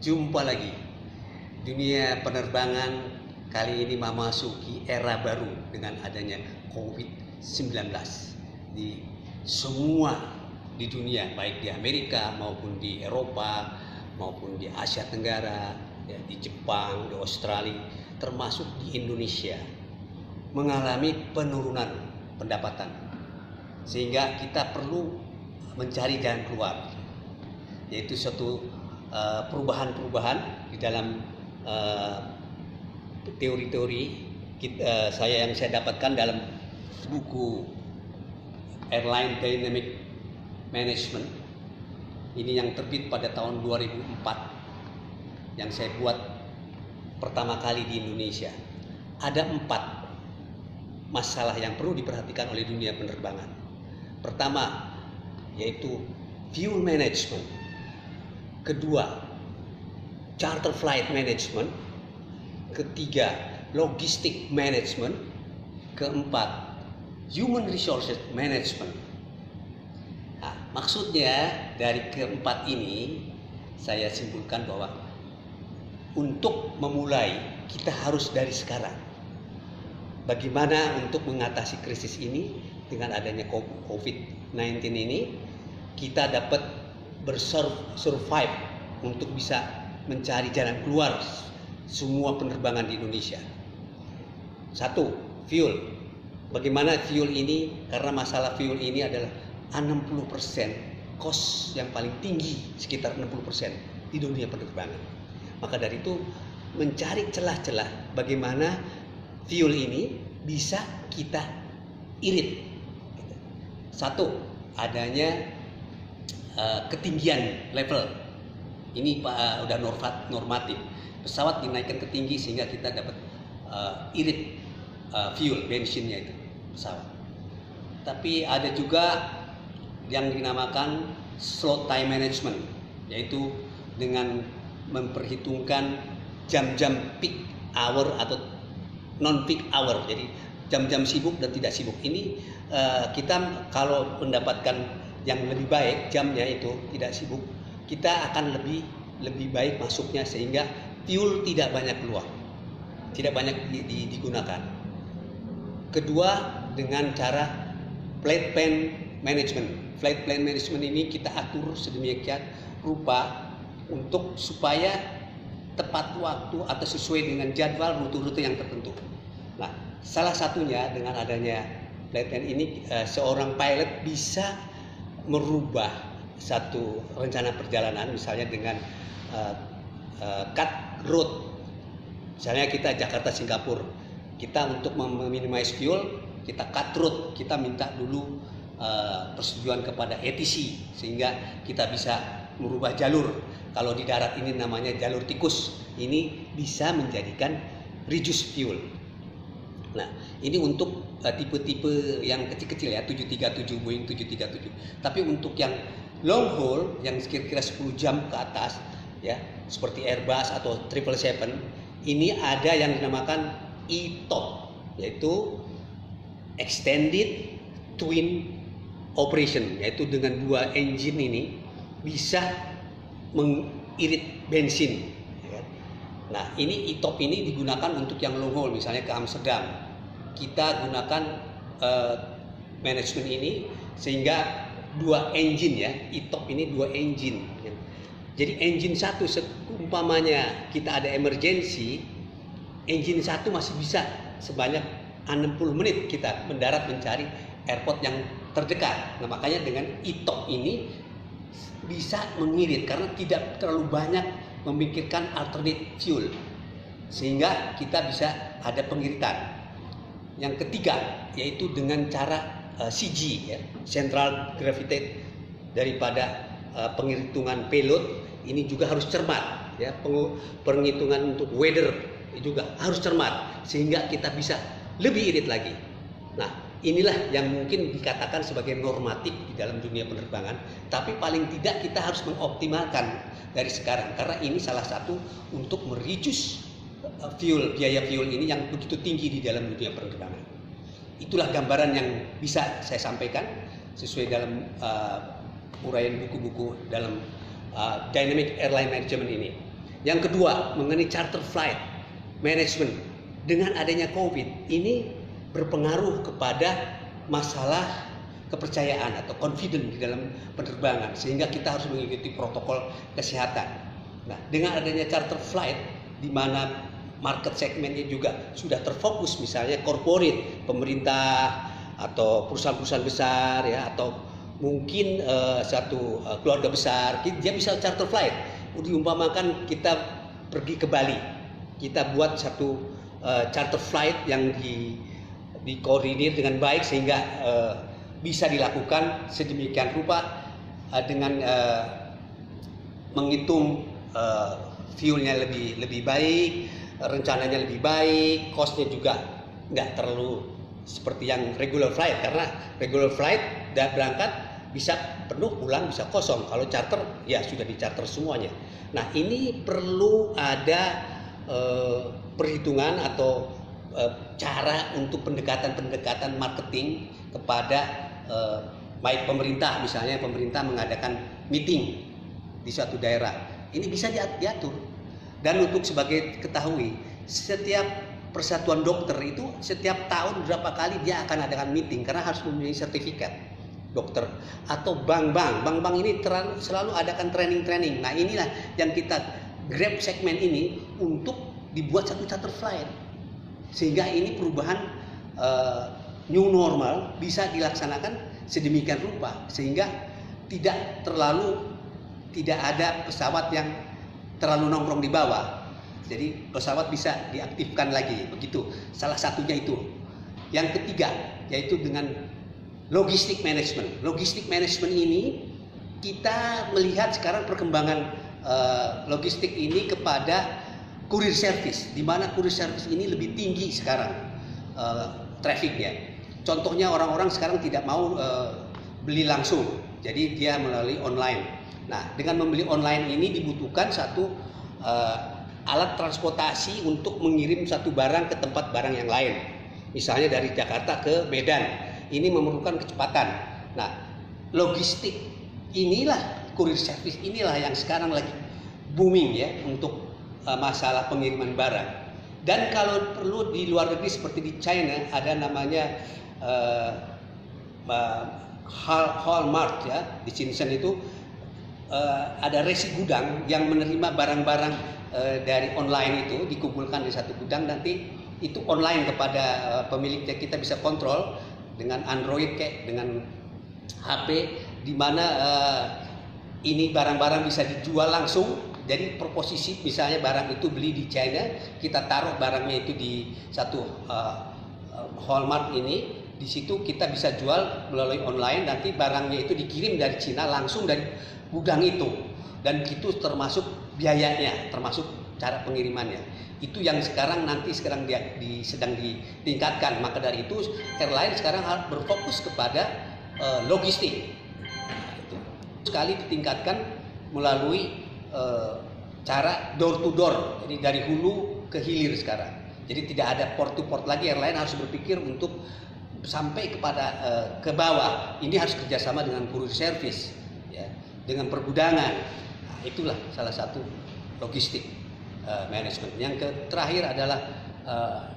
Jumpa lagi. Dunia penerbangan kali ini memasuki era baru dengan adanya COVID-19 di semua di dunia, baik di Amerika maupun di Eropa maupun di Asia Tenggara, ya, di Jepang, di Australia, termasuk di Indonesia mengalami penurunan pendapatan, sehingga kita perlu mencari jalan keluar, yaitu suatu perubahan-perubahan di dalam teori-teori yang saya dapatkan dalam buku Airline Dynamic Management ini yang terbit pada tahun 2004, yang saya buat pertama kali di Indonesia. Ada 4 masalah yang perlu diperhatikan oleh dunia penerbangan. Pertama, yaitu fuel management. Kedua, charter flight management. Ketiga, logistic management. Keempat, human resources management. Nah, maksudnya dari keempat ini saya simpulkan bahwa untuk memulai kita harus dari sekarang. Bagaimana untuk mengatasi krisis ini dengan adanya COVID-19 ini, kita dapat survive untuk bisa mencari jalan keluar semua penerbangan di Indonesia. Satu, fuel. Bagaimana fuel ini? Karena masalah fuel ini adalah 60% cost yang paling tinggi, sekitar 60% di dunia penerbangan. Maka dari itu mencari celah-celah bagaimana fuel ini bisa kita irit. Satu, adanya ketinggian level. Ini udah normatif. Pesawat dinaikkan ke tinggi sehingga kita dapat irit fuel, bensinnya itu pesawat. Tapi ada juga yang dinamakan slot time management, yaitu dengan memperhitungkan jam-jam peak hour atau non peak hour. Jadi jam-jam sibuk dan tidak sibuk. Ini kita kalau mendapatkan yang lebih baik, jamnya itu tidak sibuk, kita akan lebih baik masuknya sehingga fuel tidak banyak keluar, tidak banyak digunakan. Kedua, dengan cara flight plan management. Flight plan management ini kita atur sedemikian rupa untuk supaya tepat waktu atau sesuai dengan jadwal rute-rute yang tertentu. Nah, salah satunya dengan adanya flight plan ini, seorang pilot bisa merubah satu rencana perjalanan, misalnya dengan cut route. Misalnya kita Jakarta Singapura, kita untuk meminimize fuel, kita cut route, kita minta dulu persetujuan kepada ATC sehingga kita bisa merubah jalur. Kalau di darat ini namanya jalur tikus, ini bisa menjadikan reduce fuel. Nah, ini untuk tipe-tipe yang kecil-kecil ya, 737, Boeing 737. Tapi untuk yang long haul, yang kira-kira 10 jam ke atas, ya, seperti Airbus atau 777, ini ada yang dinamakan ETOP, yaitu Extended Twin Operation, yaitu dengan 2 engine ini bisa mengirit bensin. Nah, ini ETOP ini digunakan untuk yang long haul, misalnya ke Amsterdam. Kita gunakan manajemen ini sehingga 2 engine ya, ETOP ini 2 engine. Jadi engine satu seumpamanya kita ada emergency, engine satu masih bisa sebanyak 60 menit kita mendarat mencari airport yang terdekat. Nah, makanya dengan ETOP ini bisa mengirit karena tidak terlalu banyak memikirkan alternate fuel, sehingga kita bisa ada pengiritan. Yang ketiga, yaitu dengan cara CG ya, central gravity daripada penghitungan payload ini juga harus cermat ya, penghitungan untuk weather juga harus cermat sehingga kita bisa lebih irit lagi. Nah, inilah yang mungkin dikatakan sebagai normatif di dalam dunia penerbangan, tapi paling tidak kita harus mengoptimalkan dari sekarang karena ini salah satu untuk mereduce biaya fuel ini yang begitu tinggi di dalam dunia penerbangan. Itulah gambaran yang bisa saya sampaikan sesuai dalam uraian buku-buku dalam Dynamic Airline Management ini. Yang kedua, mengenai charter flight management. Dengan adanya COVID, ini berpengaruh kepada masalah kepercayaan atau confidence di dalam penerbangan, sehingga kita harus mengikuti protokol kesehatan. Nah, dengan adanya charter flight, di mana market segmennya juga sudah terfokus, misalnya corporate, pemerintah atau perusahaan-perusahaan besar ya, atau mungkin satu keluarga besar, dia bisa charter flight. Diumpamakan kita pergi ke Bali, kita buat satu charter flight yang dikoordinir dengan baik sehingga bisa dilakukan sedemikian rupa dengan menghitung fuelnya lebih baik, rencananya lebih baik, costnya juga nggak terlalu seperti yang regular flight, karena regular flight berangkat bisa penuh, pulang bisa kosong. Kalau charter ya sudah di charter semuanya. Nah, ini perlu ada perhitungan atau cara untuk pendekatan marketing kepada baik pemerintah, misalnya pemerintah mengadakan meeting di suatu daerah, ini bisa diatur. Dan untuk sebagai ketahui, setiap persatuan dokter itu setiap tahun berapa kali dia akan adakan meeting karena harus mempunyai sertifikat dokter. Atau bank-bank ini selalu adakan training. Nah, inilah yang kita grab segmen ini untuk dibuat satu charter flight, sehingga ini perubahan new normal bisa dilaksanakan sedemikian rupa sehingga tidak ada pesawat yang terlalu nongkrong di bawah. Jadi pesawat bisa diaktifkan lagi, begitu. Salah satunya itu. Yang ketiga yaitu dengan logistik management. Logistik management ini kita melihat sekarang perkembangan logistik ini kepada courier service, di mana courier service ini lebih tinggi sekarang trafficnya. Contohnya orang-orang sekarang tidak mau beli langsung, jadi dia melalui online. Nah, dengan membeli online ini dibutuhkan satu alat transportasi untuk mengirim satu barang ke tempat barang yang lain. Misalnya dari Jakarta ke Medan, ini memerlukan kecepatan. Nah, logistik inilah, courier service inilah yang sekarang lagi booming ya untuk masalah pengiriman barang. Dan kalau perlu di luar negeri seperti di China ada namanya Hallmark ya, di Shenzhen itu ada resi gudang yang menerima barang-barang dari online itu dikumpulkan di satu gudang, nanti itu online kepada pemiliknya, kita bisa kontrol dengan Android kayak dengan HP, di mana ini barang-barang bisa dijual langsung. Jadi proposisi misalnya barang itu beli di China, kita taruh barangnya itu di satu Hallmark ini, di situ kita bisa jual melalui online, nanti barangnya itu dikirim dari Cina langsung dari gudang itu, dan itu termasuk biayanya, termasuk cara pengirimannya. Itu yang sekarang sedang ditingkatkan. Maka dari itu airline sekarang harus berfokus kepada logistik. Sekali ditingkatkan melalui cara door to door, jadi dari hulu ke hilir sekarang. Jadi tidak ada port to port lagi, airline harus berpikir untuk sampai kepada ke bawah. Ini harus kerjasama dengan courier service, ya, dengan pergudangan. Nah, itulah salah satu logistik management. Yang terakhir adalah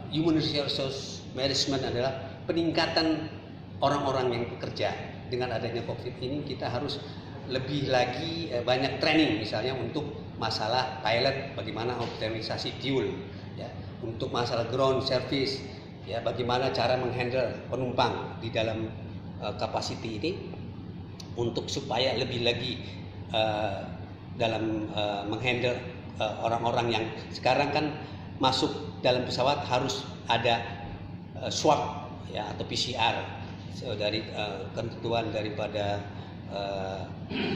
human resource management, adalah peningkatan orang-orang yang bekerja. Dengan adanya COVID ini kita harus lebih lagi banyak training, misalnya untuk masalah pilot bagaimana optimalisasi fuel, ya, untuk masalah ground service, ya, bagaimana cara menghandle penumpang di dalam capacity ini, untuk supaya lebih lagi dalam menghandle orang-orang yang sekarang kan masuk dalam pesawat harus ada swab ya atau PCR dari ketentuan daripada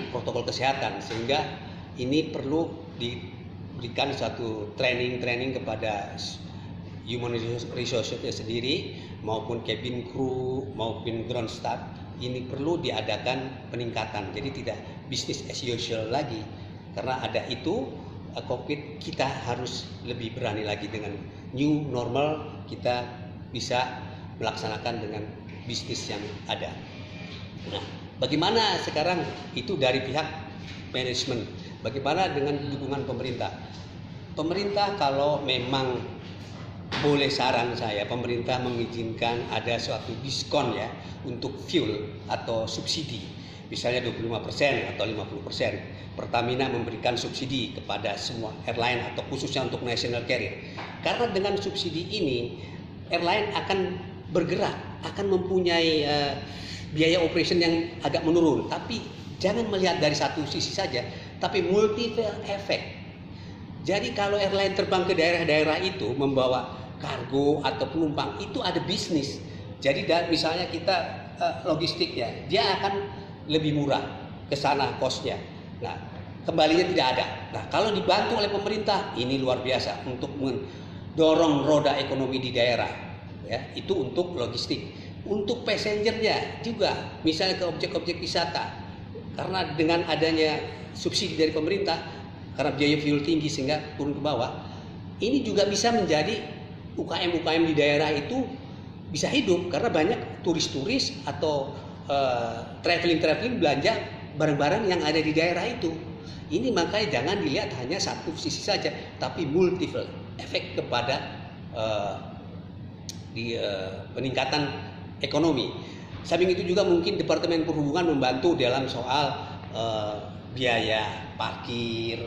protokol kesehatan, sehingga ini perlu diberikan suatu training kepada human resource-nya sendiri maupun cabin crew maupun ground staff. Ini perlu diadakan peningkatan, jadi tidak business as usual lagi. Karena ada itu COVID, kita harus lebih berani lagi dengan new normal, kita bisa melaksanakan dengan bisnis yang ada. Nah, bagaimana sekarang itu dari pihak manajemen, bagaimana dengan dukungan pemerintah? Pemerintah kalau memang boleh saran saya, pemerintah mengizinkan ada suatu diskon ya untuk fuel atau subsidi, misalnya 25% atau 50%. Pertamina memberikan subsidi kepada semua airline atau khususnya untuk national carrier. Karena dengan subsidi ini, airline akan bergerak, akan mempunyai biaya operation yang agak menurun. Tapi jangan melihat dari satu sisi saja, tapi multiple effect. Jadi kalau airline terbang ke daerah-daerah itu membawa kargo atau penumpang, itu ada bisnis. Jadi misalnya kita logistik ya, dia akan lebih murah ke sana cost-nya. Nah, kembalinya tidak ada. Nah, kalau dibantu oleh pemerintah, ini luar biasa untuk mendorong roda ekonomi di daerah. Ya, itu untuk logistik. Untuk passengernya juga, misalnya ke objek-objek wisata. Karena dengan adanya subsidi dari pemerintah, karena biaya fuel tinggi sehingga turun ke bawah, ini juga bisa menjadi UKM-UKM di daerah itu bisa hidup karena banyak turis-turis atau traveling belanja barang-barang yang ada di daerah itu. Ini makanya jangan dilihat hanya satu sisi saja, tapi multiple efek kepada peningkatan ekonomi. Samping itu juga mungkin Departemen Perhubungan membantu dalam soal biaya parkir,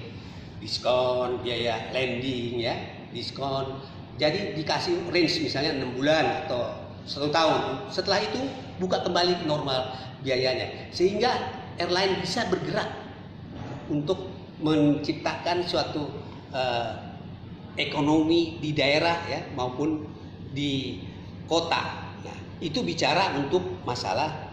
diskon, biaya landing ya, diskon. Jadi dikasih range misalnya 6 bulan atau 1 tahun. Setelah itu buka kembali normal biayanya. Sehingga airline bisa bergerak untuk menciptakan suatu ekonomi di daerah ya maupun di kota. Nah, itu bicara untuk masalah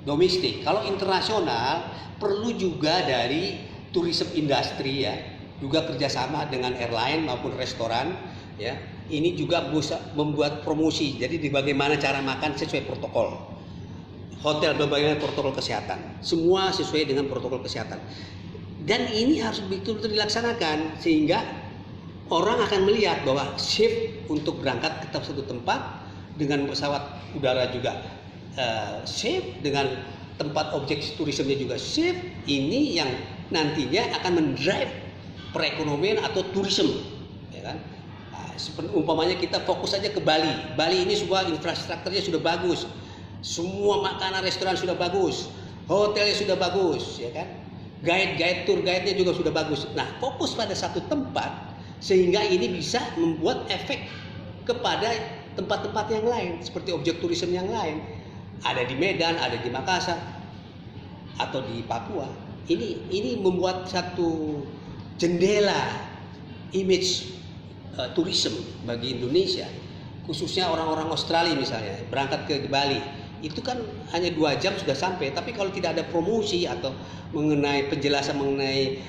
domestik. Kalau internasional perlu juga dari tourism industry ya, juga kerjasama dengan airline maupun restoran ya. Ini juga bisa membuat promosi. Jadi bagaimana cara makan sesuai protokol. Hotel bagaimana protokol kesehatan. Semua sesuai dengan protokol kesehatan. Dan ini harus betul-betul dilaksanakan sehingga orang akan melihat bahwa safe untuk berangkat ke satu tempat dengan pesawat udara juga safe, dengan tempat objek turismenya juga safe. Ini yang nantinya akan mendrive perekonomian atau tourism, ya kan? Umpamanya kita fokus saja ke Bali. Bali ini sebuah infrastrukturnya sudah bagus, semua makanan restoran sudah bagus, hotelnya sudah bagus, ya kan? Tour guide-nya juga sudah bagus. Nah, fokus pada satu tempat sehingga ini bisa membuat efek kepada tempat-tempat yang lain seperti objek turisme yang lain. Ada di Medan, ada di Makassar, atau di Papua. Ini membuat satu jendela image tourism bagi Indonesia, khususnya orang-orang Australia misalnya berangkat ke Bali. Itu kan hanya 2 jam sudah sampai, tapi kalau tidak ada promosi atau mengenai penjelasan mengenai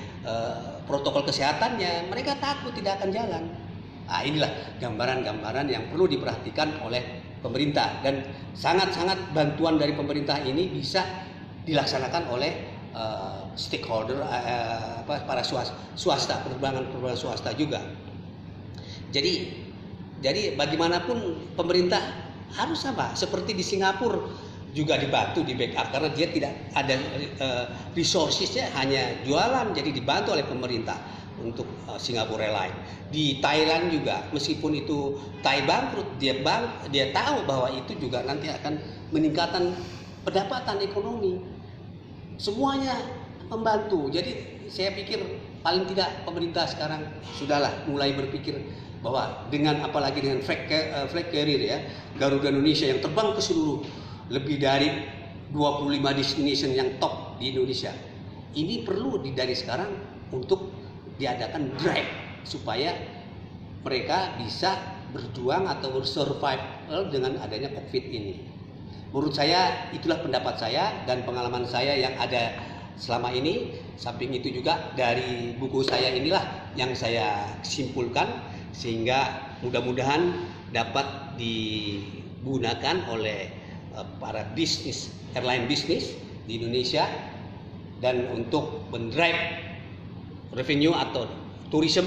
protokol kesehatannya, mereka takut tidak akan jalan. Nah, inilah gambaran-gambaran yang perlu diperhatikan oleh pemerintah, dan sangat-sangat bantuan dari pemerintah ini bisa dilaksanakan oleh stakeholder para swasta, penerbangan swasta juga. Jadi bagaimanapun pemerintah harus sama seperti di Singapura juga dibantu, di backup karena dia tidak ada resourcesnya, hanya jualan, jadi dibantu oleh pemerintah untuk Singapura Airlines. Di Thailand juga meskipun itu Thai bangkrut, dia tahu bahwa itu juga nanti akan meningkatkan pendapatan ekonomi. Semuanya membantu. Jadi saya pikir paling tidak pemerintah sekarang sudahlah mulai berpikir bahwa dengan apalagi dengan flag carrier ya, Garuda Indonesia yang terbang ke seluruh lebih dari 25 destination yang top di Indonesia. Ini perlu dari sekarang untuk diadakan drive supaya mereka bisa berjuang atau bersurvive dengan adanya COVID ini. Menurut saya itulah pendapat saya dan pengalaman saya yang ada selama ini. Samping itu juga dari buku saya inilah yang saya simpulkan, sehingga mudah-mudahan dapat digunakan oleh para airline bisnis di Indonesia dan untuk mendrive revenue atau tourism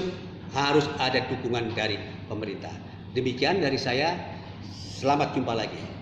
harus ada dukungan dari pemerintah. Demikian dari saya, selamat jumpa lagi.